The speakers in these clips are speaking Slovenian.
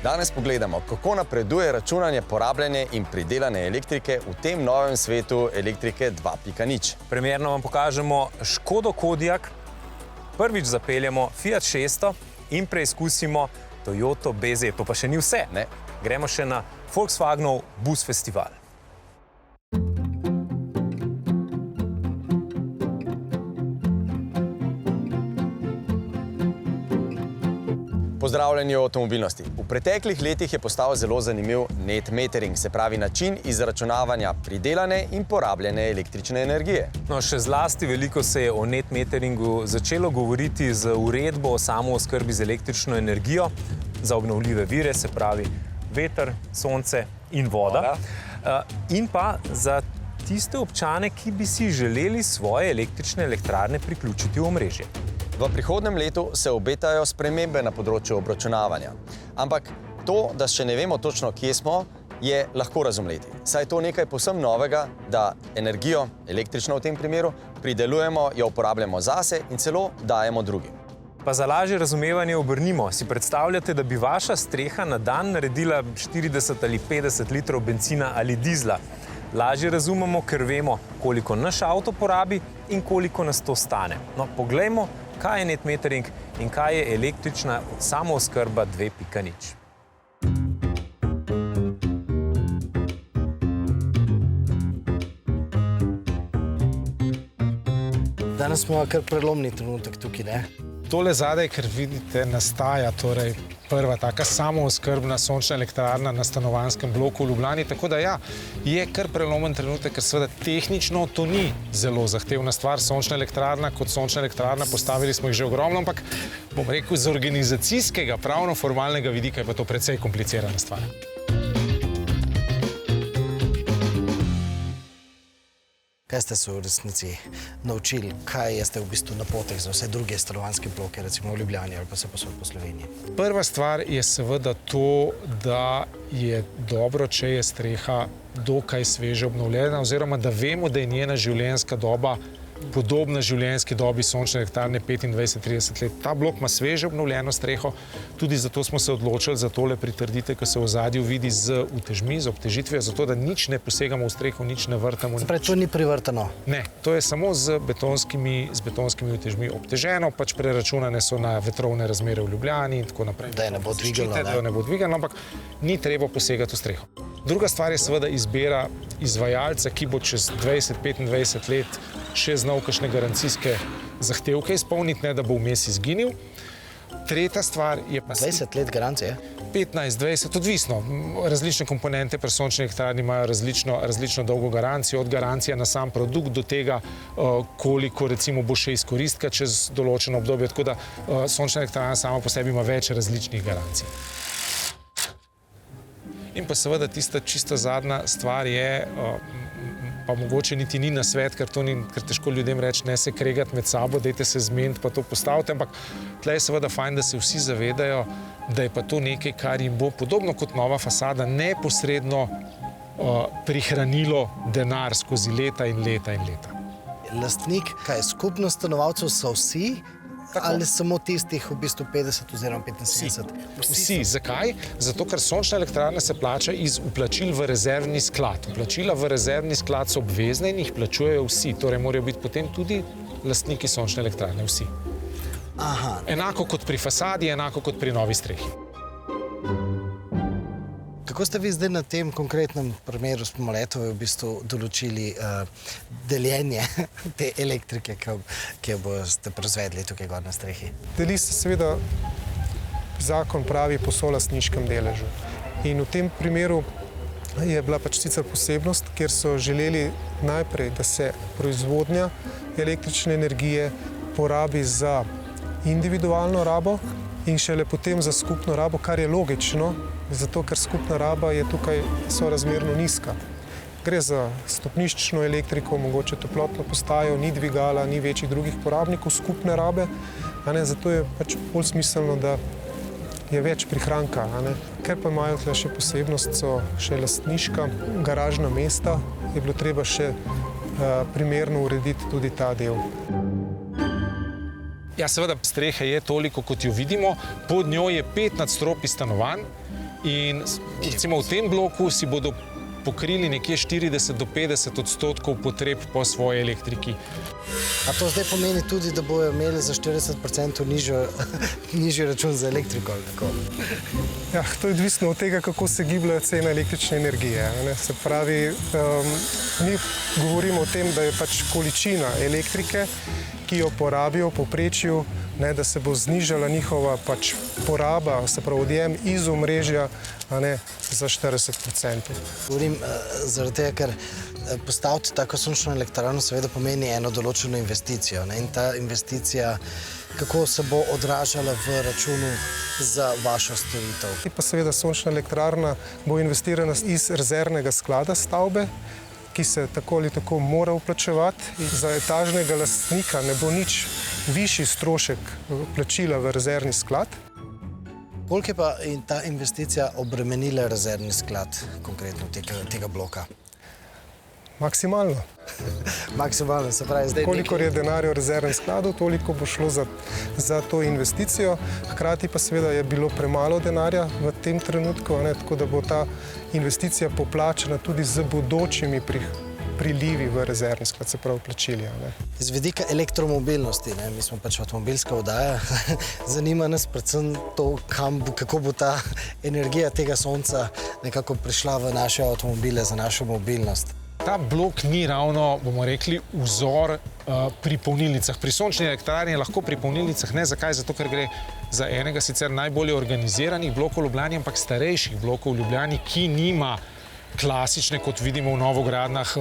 Danes pogledamo, kako napreduje računanje porabljene in pridelane elektrike v tem novem svetu elektrike 2.0. Primerno vam pokažemo Škodo Kodiaq, prvič zapeljemo Fiat 600 in preizkusimo Toyoto BZ. To pa še ni vse. Ne. Gremo še na Volkswagenov Bus Festival. Pozdravljeni v avtomobilnosti. V preteklih letih je postal zelo zanimiv net metering, se pravi način izračunavanja pridelane in porabljene električne energije. No, še zlasti veliko se je o net meteringu začelo govoriti z uredbo o samooskrbi z električno energijo za obnovljive vire, se pravi veter, sonce in voda. In pa za tiste občane, ki bi si želeli svoje električne elektrarne priključiti v omrežje. V prihodnjem letu se obetajo spremembe na področju obračunavanja. Ampak to, da še ne vemo točno, kje smo, je lahko razumeti. Saj je to nekaj povsem novega, da energijo, električno v tem primeru, pridelujemo, jo uporabljamo zase in celo dajemo drugim. Pa za lažje razumevanje obrnimo. Si predstavljate, da bi vaša streha na dan naredila 40 ali 50 litrov bencina ali dizla? Lažje razumemo, ker vemo, koliko naš avto porabi in koliko nas to stane. No, poglejmo, kaj je net metering in kaj je električna samooskrba 2.0. Danes smo kar prelomni trenutek tukaj, ne? Tole zadaj, ker vidite, nastaja torej prva taka samooskrbna sončna elektrarna na stanovanjskem bloku v Ljubljani. Tako da ja, je kar prelomen trenutek, ker seveda tehnično to ni zelo zahtevna stvar. Sončna elektrarna kot sončna elektrarna, postavili smo jih že ogromno, ampak bom rekel, z organizacijskega, pravno-formalnega vidika je pa to precej komplicirana stvar. Kaj ste se v resnici naučili? Kaj ste v bistvu napotek za vse druge stanovanjske bloke, recimo v Ljubljani ali pa se posod po Sloveniji? Prva stvar je seveda to, da je dobro, če je streha dokaj sveže obnovljena, oziroma da vemo, da je njena življenjska doba podobna življenjski dobi sončne elektrarne 25-30 let. Ta blok ima sveže obnovljeno streho, tudi zato smo se odločili za tole pritrditev, ki se v ozadju vidi z utežmi, z obtežitvijo, zato da nič ne posegamo v streho, nič ne vrtamo. Torej, to ni privrtano? Ne, to je samo z betonskimi utežmi obteženo, pač preračunane so na vetrovne razmere v Ljubljani in tako naprej. Da je ne bo dvigalo, da jo ne bo dvigalo, ampak ni treba posegati v streho. Druga stvar je seveda izbira izvajalca, ki bo čez 20-25 let še znal kakšne garancijske zahtevke izpolniti, ne da bo vmes izginil. Tretja stvar je pa... 20 let garancije? 15-20, odvisno. Različne komponente pri sončni elektrarni imajo različno dolgo garancijo, od garancije na sam produkt do tega, koliko recimo bo še izkoristka čez določeno obdobje. Tako da sončna elektrarna sama po sebi ima več različnih garancij. In pa seveda tista čisto zadnja stvar je, pa mogoče niti ni nasvet, ker težko ljudem reči, ne se kregati med sabo, dajte se zmeniti, pa to postavite, ampak tle je seveda fajn, da se vsi zavedajo, da je pa to nekaj, kar jim bo podobno kot nova fasada neposredno prihranilo denar skozi leta in leta in leta. Lastnik, kaj skupnost stanovalcev so vsi? Ali samo tistih v bistvu 50 oziroma 75? Vsi. Zakaj? Zato, ker sončna elektrarna se plača iz vplačil v rezervni sklad. Vplačila v rezervni sklad so obvezne in jih plačujejo vsi. Torej morajo biti potem tudi lastniki sončne elektrarne, vsi. Aha. Enako kot pri fasadi, enako kot pri novi strehi. Kako ste vi zdaj na tem konkretnem primeru Spomoletove v bistvu določili deljenje te elektrike, ki jo boste proizvedli tukaj gor na strehi? Deli se seveda, zakon pravi, po solastniškem deležu. In v tem primeru je bila pač sicer posebnost, kjer so želeli najprej, da se proizvodnja električne energije porabi za individualno rabo in šele potem za skupno rabo, kar je logično, zato ker skupna raba je tukaj sorazmerno nizka. Gre za stopniščno elektriko, mogoče toplotno postajo, ni dvigala, ni večjih drugih porabnikov skupne rabe, zato je pač bolj smiselno, da je več prihranka. Ker pa imajo tle še posebnost, so še lastniška garažna mesta, je bilo treba še primerno urediti tudi ta del. Ja, seveda, streha je toliko, kot jo vidimo. Pod njo je 5 nadstropij stanovanj in recimo v tem bloku si bodo pokrili nekje 40 do 50% potreb po svoji elektriki. A to zdaj pomeni tudi, da bojo imeli za 40% nižji račun za elektriko? Ali kako? Ja, to je odvisno od tega, kako se gibljajo cene električne energije. Ne? Se pravi, mi govorimo o tem, da je pač količina elektrike, ki jo porabijo v povprečju, ne, da se bo znižala njihova pač poraba, se pravi odjem iz omrežja, za 40%. Govorim zaradi tega, ker postaviti tako sončno elektrarno seveda pomeni eno določeno investicijo. Ne? In ta investicija, kako se bo odražala v računu za vašo storitev? Pa seveda sončna elektrarna bo investirana iz rezervnega sklada stavbe, ki se tako ali tako mora vplačevati. Za etažnega lastnika ne bo nič višji strošek plačila v rezervni sklad. Koliko je pa ta investicija obremenila rezervni sklad, konkretno tega bloka? Maksimalno. Maksimalno, se pravi zdaj... Kolikor je denarja v rezervnem skladu, toliko bo šlo za to investicijo. Hkrati pa seveda je bilo premalo denarja v tem trenutku, tako da bo ta investicija poplačena tudi z bodočimi prilivi v rezervni sklad, se pravi plačili. Z vidika elektromobilnosti, mi smo pač avtomobilska oddaja, zanima nas predvsem to, kako bo ta energija tega sonca nekako prišla v naše avtomobile za našo mobilnost. Ta blok ni ravno, bomo rekli, vzor pri polnilnicah. Pri sončni elektrarni je lahko pri polnilnicah, ne zakaj, zato ker gre za enega sicer najbolje organiziranih blokov v Ljubljani, ampak starejših blokov v Ljubljani, ki nima klasične, kot vidimo v novogradnjah,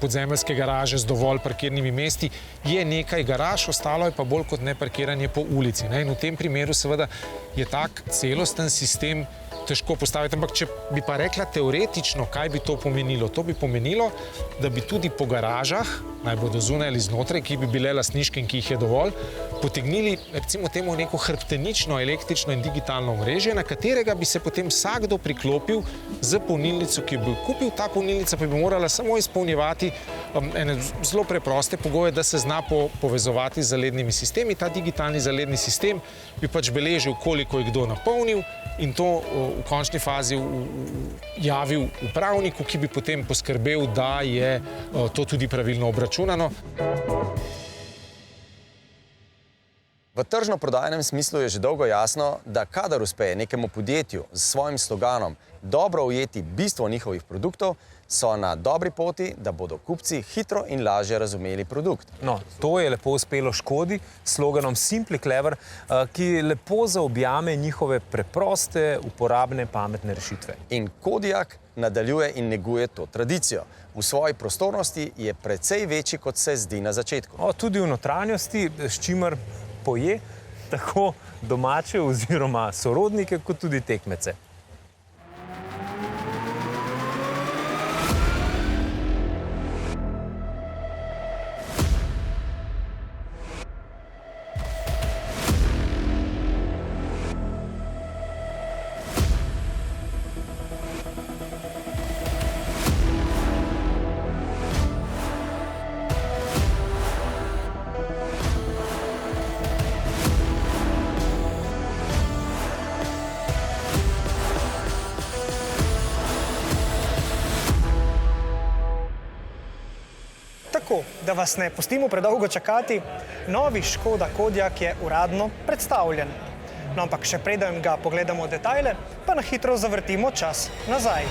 podzemeljske garaže z dovolj parkirnimi mesti. Je nekaj garaž, ostalo je pa bolj kot ne parkiranje po ulici. In v tem primeru seveda je tak celosten sistem težko postaviti. Ampak če bi pa rekla teoretično, kaj bi to pomenilo? To bi pomenilo, da bi tudi po garažah, naj bodo zunaj ali znotraj, ki bi bile lastniške in ki jih je dovolj, potegnili recimo temu neko hrbtenično električno in digitalno omrežje, na katerega bi se potem vsakdo priklopil z polnilnico, ki bi kupil. Ta polnilnica pa bi morala samo izpolnjevati ene zelo preproste pogoje, da se zna povezovati z zalednimi sistemi. Ta digitalni zaledni sistem bi pač beležil, koliko je kdo napolnil in to v končni fazi javil upravniku, ki bi potem poskrbel, da je to tudi pravilno obračunano. V tržno-prodajnem smislu je že dolgo jasno, da kadar uspe nekemu podjetju s svojim sloganom dobro ujeti bistvo njihovih produktov, so na dobri poti, da bodo kupci hitro in lažje razumeli produkt. No, to je lepo uspelo Škodi s sloganom Simply Clever, ki lepo zaobjame njihove preproste, uporabne, pametne rešitve. In Kodiaq nadaljuje in neguje to tradicijo. V svoji prostornosti je precej večji, kot se zdi na začetku. Tudi v notranjosti, s čimer poje tako domače oziroma sorodnike, kot tudi tekmece. Tako, da vas ne pustimo predolgo čakati, novi Škoda Kodiaq je uradno predstavljen. No, ampak še preden ga pogledamo detajle, pa na hitro zavrtimo čas nazaj.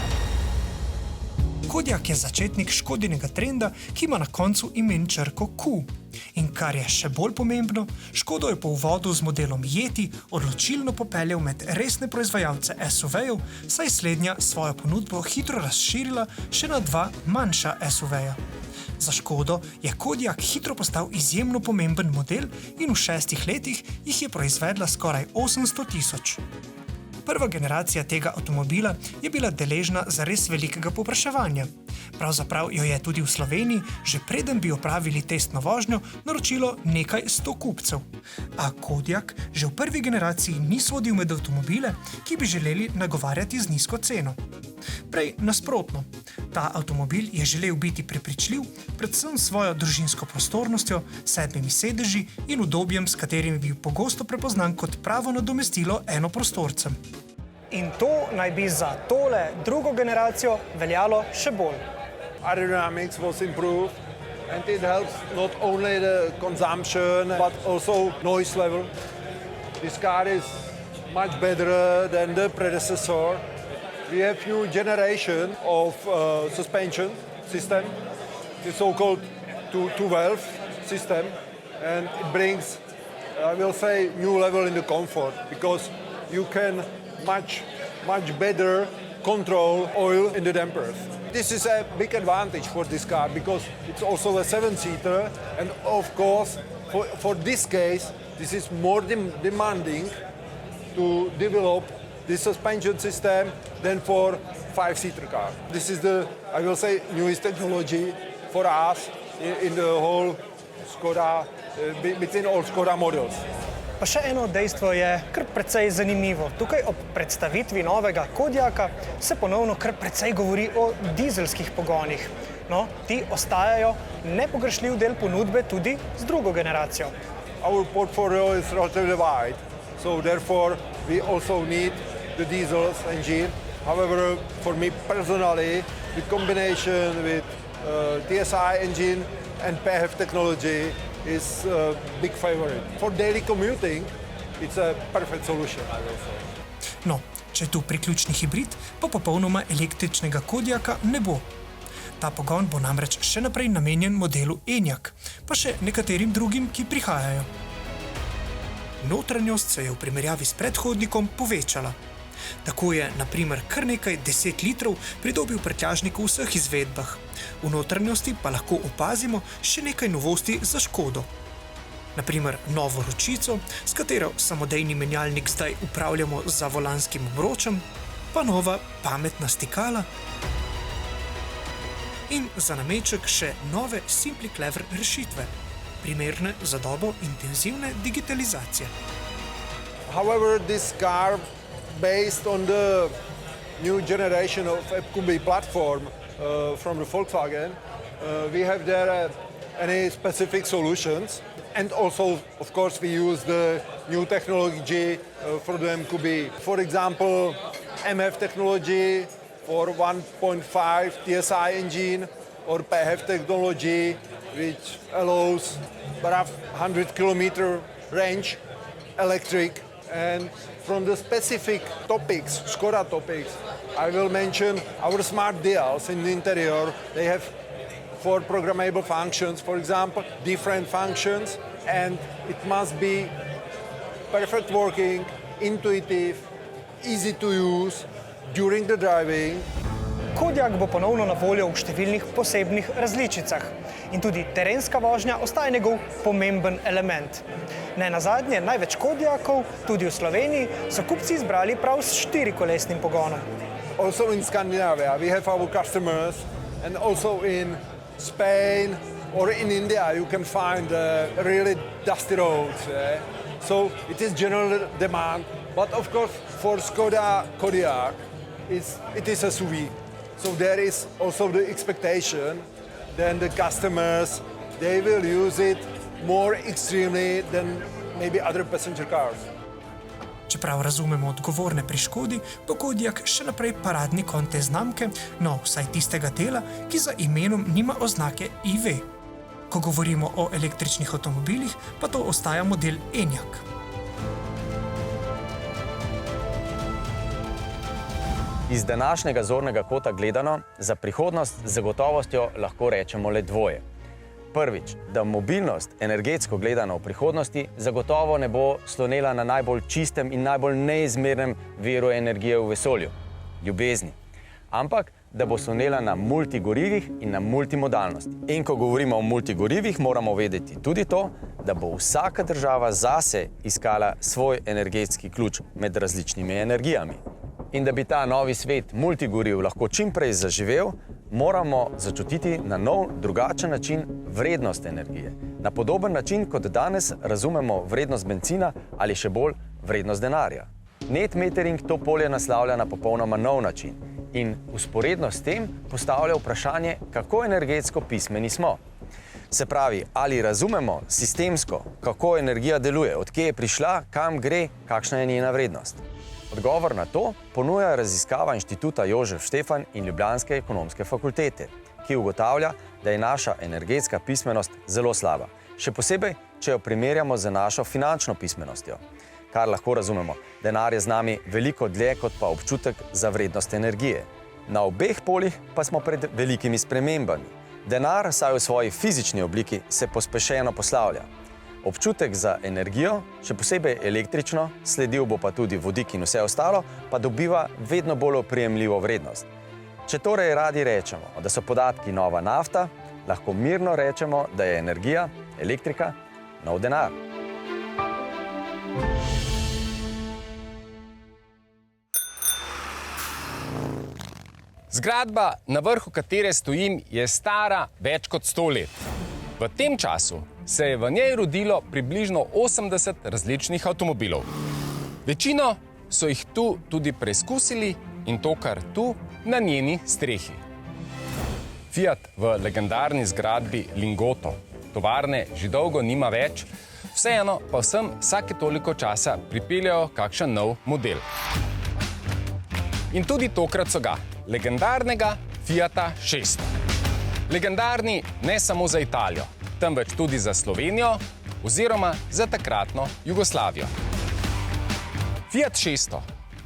Kodiaq je začetnik Škodinega trenda, ki ima na koncu imen črko Q. In kar je še bolj pomembno, Škodo je po uvodu z modelom Yeti odločilno popeljal med resne proizvajalce SUV-jev, saj slednja svojo ponudbo hitro razširila še na 2 manjša SUV-ja. Za Škodo je Kodiaq hitro postal izjemno pomemben model in v 6 letih jih je proizvedla skoraj 800 000. Prva generacija tega avtomobila je bila deležna zares velikega povpraševanja. Pravzaprav jo je tudi v Sloveniji, že preden bi opravili testno vožnjo, naročilo nekaj 100 kupcev. A Kodiaq že v prvi generaciji ni sodil med avtomobile, ki bi želeli nagovarjati z nizko ceno. Prej nasprotno. Ta avtomobil je želel biti prepričljiv, predvsem s svojo družinsko prostornostjo, 7 sedeži in udobjem, s katerimi bi bil pogosto prepoznan kot pravo nadomestilo enoprostorcem. In to naj bi za tole drugo generacijo veljalo še bolj. Aerodynamics was improved and it helps not only the consumption but also noise level. This car is much better than the predecessor. We have new generation of suspension system, the so-called two-valve system, and it brings, I will say, new level in the comfort because you can much better control oil in the dampers. This is a big advantage for this car because it's also a 7-seater, and of course for this case this is more demanding to develop this suspension system than for 5-seater car. This is the, I will say, newest technology for us in the whole Skoda, between all Skoda models. Pa še eno dejstvo je kar precej zanimivo. Tukaj ob predstavitvi novega Kodiaka se ponovno kar precej govori o dizelskih pogonih. No, ti ostajajo nepogrešljiv del ponudbe tudi z drugo generacijo. Our portfolio is relatively wide, so therefore we also need the diesel engine. However, for me personally, the combination with TSI engine and PHEV technology is a big favorite. For daily commuting, it's a perfect solution, I will say. No, če je tu priključni hibrid, pa popolnoma električnega Kodiaka ne bo. Ta pogon bo namreč še naprej namenjen modelu Enyaq, pa še nekaterim drugim, ki prihajajo. Notranjost se je v primerjavi s predhodnikom povečala. Tako je, na primer, kar nekaj 10 litrov pridobil prtljažnik v vseh izvedbah. V notranjosti pa lahko opazimo še nekaj novosti za Škodo. Na primer, novo ročico, s katero samodejni menjalnik zdaj upravljamo za volanskim obročem, pa nova pametna stikala in za nameček še nove Simply Clever rešitve, primerne za dobo intenzivne digitalizacije. However, this car, based on the new generation of FQB platform from the Volkswagen, we have there any specific solutions, and also, of course, we use the new technology for the MQB. For example, MF technology for 1.5 TSI engine, or PHEV technology, which allows around 100-kilometer range electric. And from the specific topics, Škoda topics, I will mention our smart dials in the interior. They have 4 programmable functions, for example, different functions, and it must be perfect working, intuitive, easy to use during the driving. Kodiaq bo ponovno na voljo v številnih posebnih različicah in tudi terenska vožnja ostaja njegov pomemben element. Ne nazadnje, največ Kodiaqov, tudi v Sloveniji, so kupci izbrali prav s 4-kolesnim pogonom. Also in Scandinavia, we have our customers, and also in Spain or in India, you can find really dusty roads. So it is general demand, but of course for Skoda Kodiaq, it is a SUV. So there is also the expectation that the customers, they will use it more extremely than maybe other passenger cars. Čeprav razumemo odgovorne pri Škodi, bo Kodiaq še naprej paradni konj te znamke, no vsaj tistega dela, ki za imenom nima oznake IV. Ko govorimo o električnih avtomobilih, pa to ostaja model Enyaq. Iz današnjega zornega kota gledano, za prihodnost z gotovostjo lahko rečemo le dvoje. Prvič, da mobilnost energetsko gledano v prihodnosti zagotovo ne bo slonela na najbolj čistem in najbolj neizmernem viru energije v vesolju, ljubezni, ampak da bo slonela na multigorivih in na multimodalnosti. In ko govorimo o multigorivih, moramo vedeti tudi to, da bo vsaka država zase iskala svoj energetski ključ med različnimi energijami. In da bi ta novi svet multigoriv lahko čim prej zaživel, moramo začutiti na nov, drugačen način vrednost energije. Na podoben način, kot danes razumemo vrednost bencina ali še bolj vrednost denarja. Net metering to polje naslavlja na popolnoma nov način in vzporedno s tem postavlja vprašanje, kako energetsko pismeni smo. Se pravi, ali razumemo sistemsko, kako energija deluje, od kje je prišla, kam gre, kakšna je njena vrednost. Odgovor na to ponuja raziskava Inštituta Jožef Štefan in Ljubljanske ekonomske fakultete, ki ugotavlja, da je naša energetska pismenost zelo slaba. Še posebej, če jo primerjamo z našo finančno pismenostjo. Kar lahko razumemo, denar je z nami veliko dlje kot pa občutek za vrednost energije. Na obeh poljih pa smo pred velikimi spremembami. Denar, saj v svoji fizični obliki, se pospešeno poslavlja. Občutek za energijo, še posebej električno, sledil bo pa tudi vodik in vse ostalo, pa dobiva vedno bolj oprijemljivo vrednost. Če torej radi rečemo, da so podatki nova nafta, lahko mirno rečemo, da je energija, elektrika, nov denar. Zgradba, na vrhu katere stojim, je stara več kot 100 let. V tem času se je v njej rodilo približno 80 različnih avtomobilov. Večino so jih tu tudi preizkusili in to kar tu, na njeni strehi. Fiat v legendarni zgradbi Lingotto tovarne že dolgo nima več, vseeno pa vsem vsake toliko časa pripeljajo kakšen nov model. In tudi tokrat so ga, legendarnega Fiata 600. Legendarni ne samo za Italijo, temveč tudi za Slovenijo oziroma za takratno Jugoslavijo. Fiat 600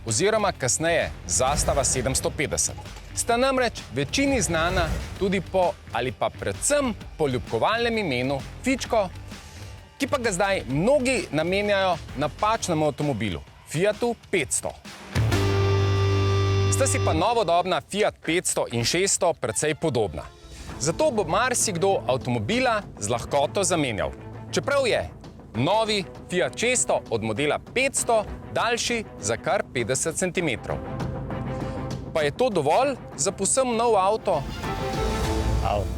oziroma kasneje Zastava 750 sta namreč večini znana tudi po ali pa predvsem po ljubkovalnem imenu Fičko, ki pa ga zdaj mnogi namenjajo napačnemu avtomobilu Fiatu 500. Sta si pa novodobna Fiat 500 in 600 precej podobna. Zato bo marsikdo avtomobila z lahkoto zamenjal. Čeprav je novi Fiat 600 od modela 500 daljši za kar 50 cm. Pa je to dovolj za povsem nov avto?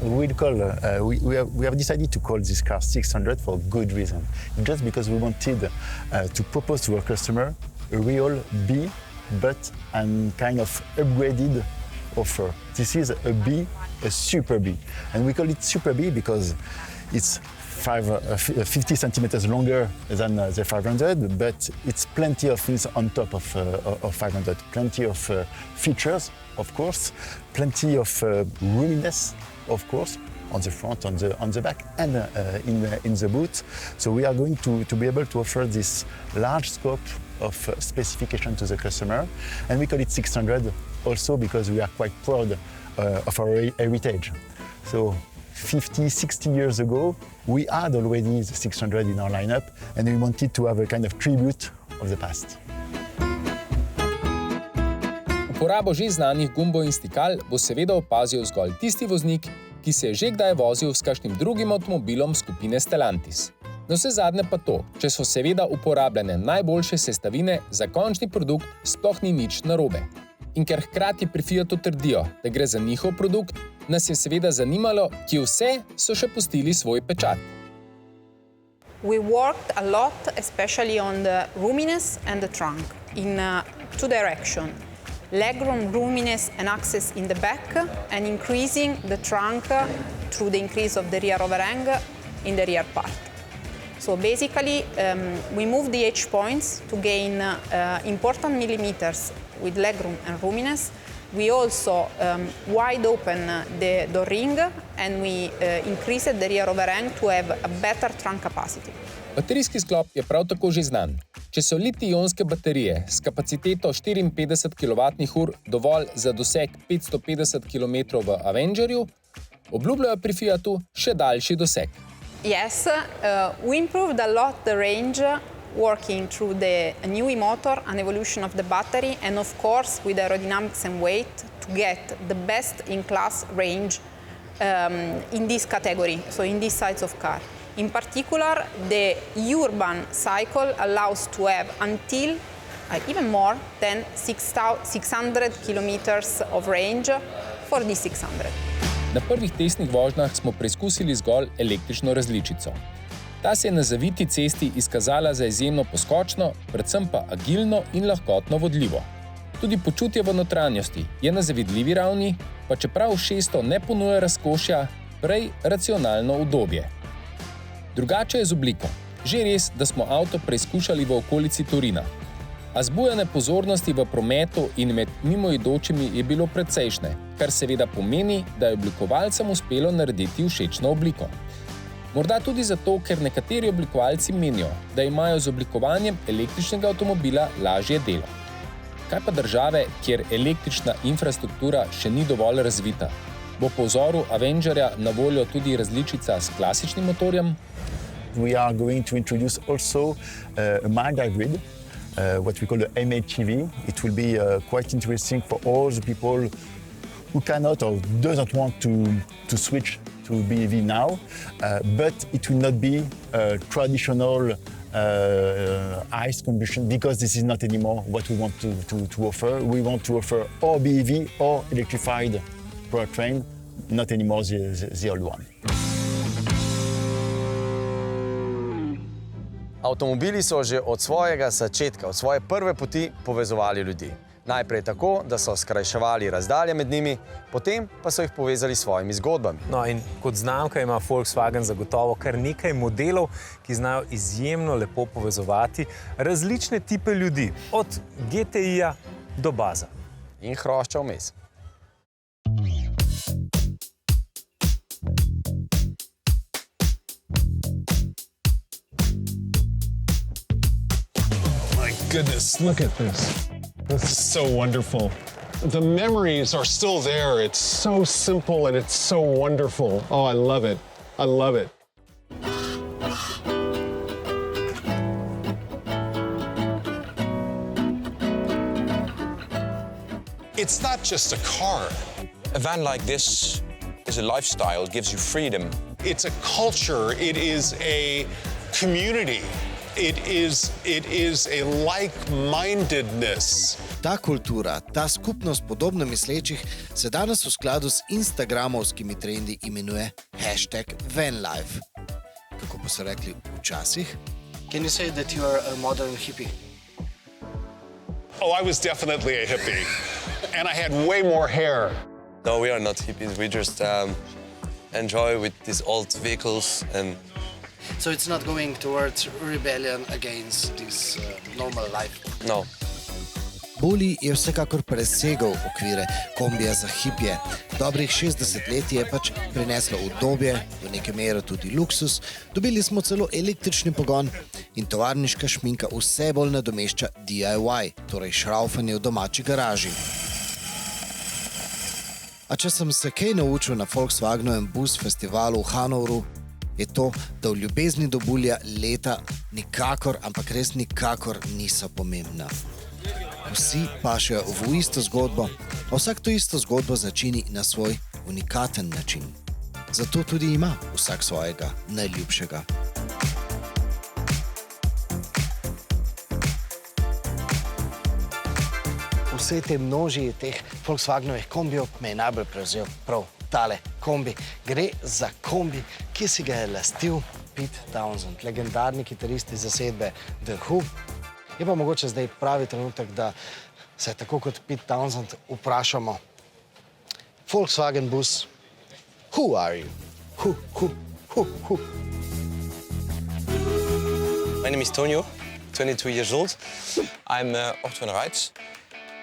We have decided to call this car 600 for a good reason. Just because we wanted to propose to our customer a real B, but a kind of upgraded offer. This is a B, a Super B. And we call it Super B because it's 50 centimeters longer than the 500, but it's plenty of things on top of 500. Plenty of features, of course, plenty of roominess, of course, on the front, on the back, and in the boot. So we are going to be able to offer this large scope of specification to the customer, and we call it 600 also because we are quite proud of our heritage. So 50, 60 years ago, we had already the 600 in our lineup, and we wanted to have a kind of tribute of the past. Uporabo že znanih gumbov in stikal bo seveda opazil zgolj tisti voznik, ki se je že kdaj vozil s kakšnim drugim avtomobilom skupine Stellantis. Navsezadnje pa to, če so seveda uporabljene najboljše sestavine, za končni produkt sploh ni nič narobe. In ker hkrati pri Fiatu trdijo, da gre za njihov produkt, nas je seveda zanimalo, kje vse so še pustili svoj pečat. We worked a lot, especially on the roominess and the trunk, in two directions. Legroom, roominess and access in the back, and increasing the trunk through the increase of the rear overhang in the rear part. So basically, we moved the H points to gain important millimeters with legroom and roominess. We also wide open the door ring and we increased the rear overhang to have a better trunk capacity. Baterijski sklop je prav tako že znan. Če so litij-ionske baterije s kapaciteto 54 kWh dovolj za doseg 550 km v Avengerju, obljubljajo pri Fiatu še daljši doseg. Yes, we improved a lot the range working through the new e-motor, an evolution of the battery, and of course with aerodynamics and weight to get the best-in-class range in this category, so in these size of car. In particular, the urban cycle allows to have until even more than 600 kilometers of range for the 600. Na prvih testnih vožnjah smo preizkusili zgolj električno različico. Ta se je na zaviti cesti izkazala za izjemno poskočno, predvsem pa agilno in lahkotno vodljivo. Tudi počutje v notranjosti je na zavidljivi ravni, pa čeprav 600 ne ponuja razkošja, prej racionalno udobje. Drugače je z obliko. Že res, da smo avto preizkušali v okolici Torina. A zbujanje pozornosti v prometu in med mimoidočimi je bilo precejšnje, kar seveda pomeni, da je oblikovalcem uspelo narediti všečno obliko. Morda tudi zato, ker nekateri oblikovalci menijo, da imajo z oblikovanjem električnega avtomobila lažje delo. Kaj pa države, kjer električna infrastruktura še ni dovolj razvita? Bo po vzoru Avengerja na voljo tudi različica s klasičnim motorjem? We are going to introduce also a mild hybrid, what we call the MHEV. It will be quite interesting for all the people who cannot or doesn't want to switch to BEV now, but it will not be a traditional ICE combustion because this is not anymore what we want to offer. We want to offer or BEV or electrified powertrain, not anymore the old one. Avtomobili so že od svojega začetka, od svoje prve poti povezovali ljudi. Najprej tako, da so skrajševali razdalje med njimi, potem pa so jih povezali s svojimi zgodbami. No, in kot znamka ima Volkswagen zagotovo kar nekaj modelov, ki znajo izjemno lepo povezovati različne tipe ljudi, od GTI-ja do baza. In hrošča vmes. My goodness, look at this. This is so wonderful. The memories are still there. It's so simple and it's so wonderful. Oh, I love it. I love it. It's not just a car. A van like this is a lifestyle. It gives you freedom. It's a culture. It is a community. It is a like-mindedness. Ta kultura, ta skupnost podobno mislečih se danes v skladu s instagramovskimi trendi imenuje #vanlife. Kako pa so rekli včasih? Can you say that you are a modern hippie? Oh, I was definitely a hippie. And I had way more hair. No, we are not hippies. We just enjoy with these old vehicles and So it's not going towards rebellion against this normal life? no. Bulli je vsekakor presegal okvire kombija za hipije. Dobrih 60 let je pač prineslo udobje, v neke mere tudi luksus, dobili smo celo električni pogon in tovarniška šminka vse bolj nadomešča DIY, torej šraufanje v domači garaži. A če sem se kaj naučil na Volkswagenovem Bus festivalu v Hanovru, je to, da v ljubezni do bulja leta nikakor, ampak res nikakor niso pomembna. Vsi pašejo v isto zgodbo, a vsak to isto zgodbo začini na svoj unikaten način. Zato tudi ima vsak svojega najljubšega. Vse te množi teh Volkswagenovih kombijev me je najbolj prevzel prav tale kombi. Gre za kombi, ki si ga je lastil Pete Townshend, legendarni kitarist iz zasedbe The Who. Je pa mogoče zdaj pravi trenutek, da se tako kot Pete Townshend vprašamo: Volkswagen Bus, who are you? Who? My name is Tonio, 22 years old. I'm Otto Reitz.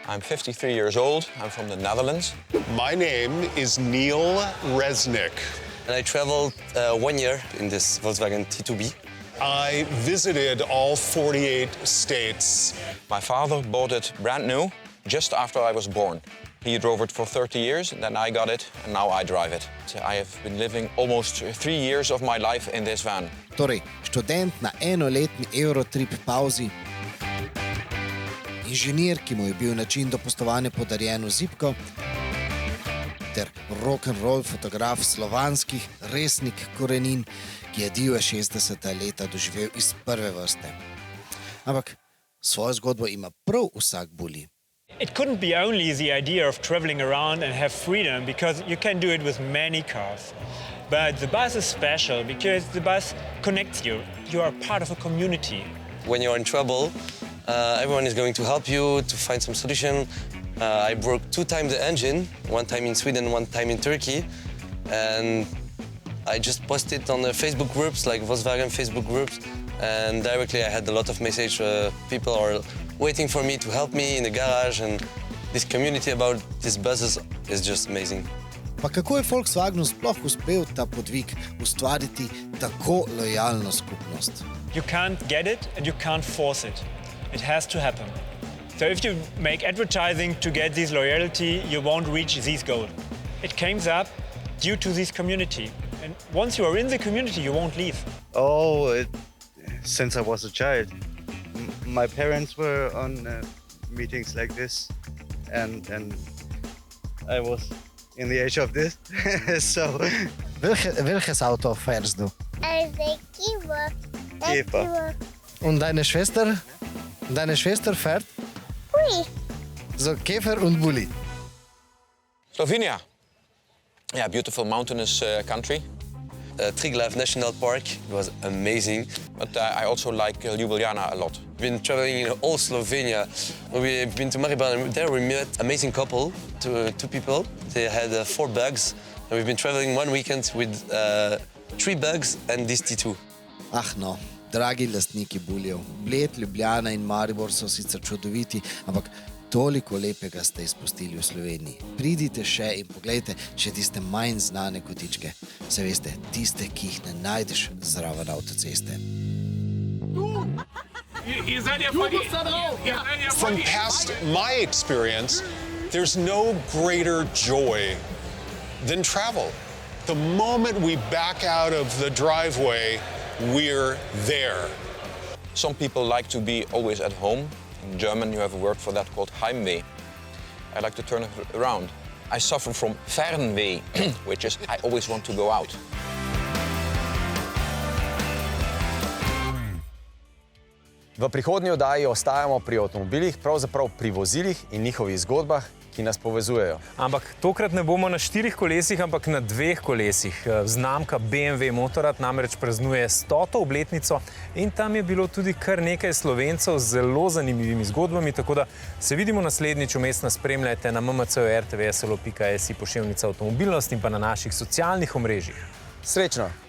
I'm 53 years old. I'm from the Netherlands. My name is Neil Resnick. And I traveled 1 year in this Volkswagen T2B. I visited all 48 states. My father bought it brand new just after I was born. He drove it for 30 years, then I got it, and now I drive it. So I have been living almost 3 years of my life in this van. Torej, študent na enoletni Eurotrip pauzi, inženir, ki mu je bil način dopustovanja podarjen v zibko, ter rock'n'roll fotograf slovanskih resnik korenin, ki je divja 60. leta doživel iz prve vrste. Ampak svojo zgodbo ima prav vsak bully. It couldn't be only the idea of traveling around and have freedom, because you can do it with many cars. But the bus is special because the bus connects you. You are part of a community. When you're in trouble, everyone is going to help you to find some solution. I broke 2 times the engine, 1 time in Sweden, 1 time in Turkey. And I just posted on the Facebook groups, like Volkswagen Facebook groups. And directly I had a lot of messages. People are waiting for me to help me in the garage, and this community about these buses is just amazing. Pa kako je Volkswagenu sploh uspel ta podvig ustvariti tako lojalno skupnost? You can't get it and you can't force it. It has to happen. So if you make advertising to get this loyalty, you won't reach this goal. It came up due to this community. And once you are in the community, you won't leave. Since I was a child. My parents were on meetings like this, and I was in the age of this. So. Welches Auto fährst du? Käfer. Und deine Schwester? Deine Schwester fährt? Bulli. So Käfer und Bulli. Slovenia. Yeah, beautiful mountainous country. Triglav National Park was amazing. But I also like Ljubljana a lot. We've been traveling in all Slovenia. We've been to Maribor, and there we met an amazing couple, two people. They had 4 bugs, and we've been traveling one weekend with 3 bugs and this T2. Ah no, dragi lastniki Buljev, Bled, Ljubljana in Maribor so sicer čudoviti, ampak toliko lepega ste izpustili v Sloveniji. Pridite še in poglejte še tiste manj znane kotičke. Se veste, tiste, ki jih ne najdeš zraven avtoceste. From past my experience, there's no greater joy than travel. The moment we back out of the driveway, we're there. Some people like to be always at home. In German, you have a word for that called Heimweh. I like to turn it around. I suffer from Fernweh, which is I always want to go out. V prihodnji oddaji ostajamo pri avtomobilih, pravzaprav pri vozilih in njihovih zgodbah, ki nas povezujejo. Ampak tokrat ne bomo na 4 kolesih, ampak na 2 kolesih. Znamka BMW Motorrad namreč praznuje 100. obletnico in tam je bilo tudi kar nekaj Slovencev z zelo zanimivimi zgodbami, tako da se vidimo naslednjič. Vmes nas spremljajte na mmc.rtvslo.si poševnica avtomobilnost in pa na naših socialnih omrežjih. Srečno!